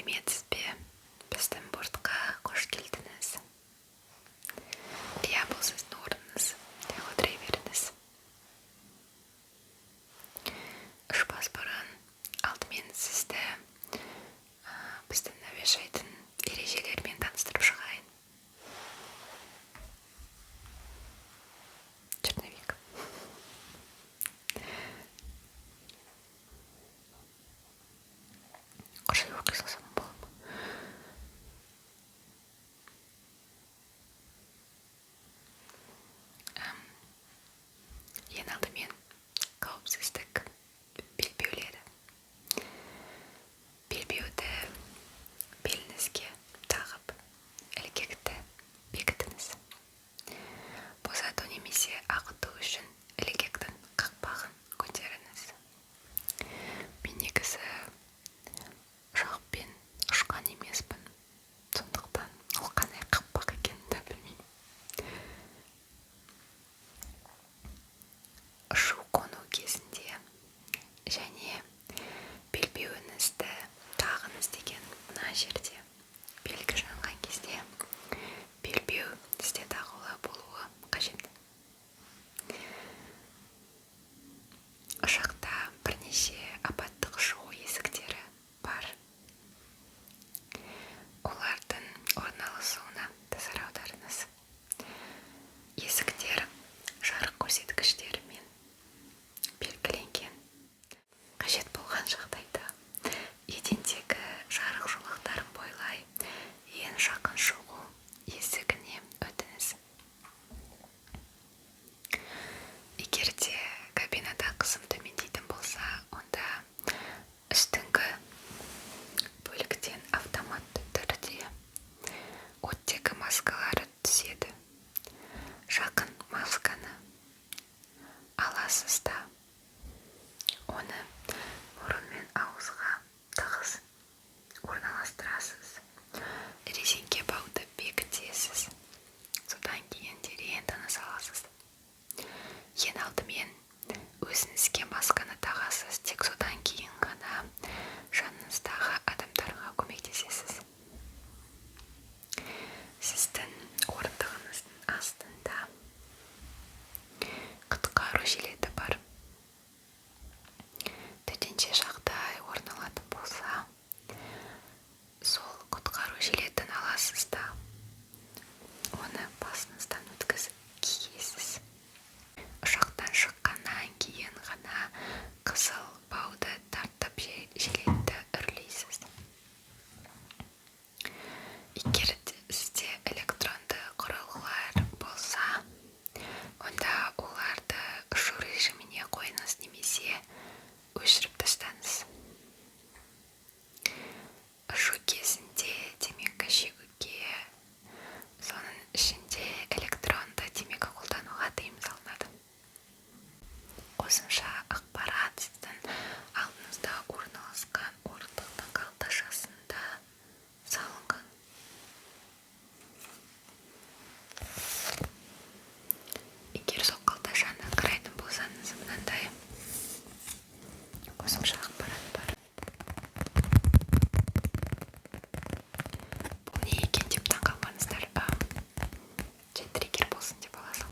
сәлеметсіз бе? Біздің бортқа қош келдіңіз. Иә, бұл сіздің орныңыз. Отыра беріңіз. Ұшпас бұрын алдымен сізді біздің әуежайдың ережелерімен таныстырып шығайын. Черновик. Қошай оқи салсам бола ма? Ең алдымен қауіпсіздік белбеулері. Белбеуді беліңізге тағып, ілгекті бекітіңіз. Босату немесе ағыту үшін ілгектің қақпағын көтеріңіз. Мен негізі ұшақпен ұшқан емеспін, сондықтан ол қандай қақпақ екенін де білмеймін. Ұшу-қону кезінде және белбеуіңізді тағыңыз деген мына жерде белгі жанған кезде белбеу сізде тағулы болуы қажет. Ұшақта бірнеше апаттық ұшу есіктері бар. Олардың орналасуына назар аударыңыз. Есіктер жарық көрсеткіштерімен белгіленген. Қажет болған жағдайда едендегі жарық жолақтарын бойлай ең жақын шығу есігіне өтіңіз. Егер де кабинада қысым төмендейтін болса, онда үстіңгі бөліктен автоматты түрде оттегі маскалары түседі. Жақын масканы аласыз да оны мұрын мен ауызға тығыз орналастырасыз. Резеңке бауды бекітесіз. Содан кейін терең тыныс аласыз. Ең алдымен өзіңізге масканы тағасыз, тек содан кейін ғана жаныңыздағы адамдарға көмектесесіз. Сіздің орындығыңыздың астында құтқару жилеті бар. Төтенше жағдай орын алатын болса, сол құтқару жилетін аласыз да оны басыңыздан өткізіп киесіз. Ұшақтан шыққаннан кейін ғана қызыл бауды тартып жилетті үрлейсіз. Егер сізде электронды құрылғылар болса, онда оларды ұшу режиміне қойыңыз немесе өшіріп тастаңыз. Ұшу кезінде темекі шегуге, соның ішінде электронды темекі қолдануға тыйым салынады. Қосымша ақпарат сіздің алдыңызда орналасқан орындықтың қалташасында салынған. Егер сол қалташаны қарайтын болсаңыз, мынандай қосымша ақпарат бар. Бұл не екен деп таңғалмаңыздар. Триггер болсын деп аласың.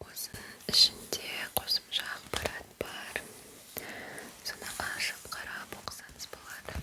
Осының ішінде қосымша ақпарат бар. Соны ашып қарап оқысаңыз болады.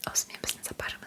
осымен біздің сапар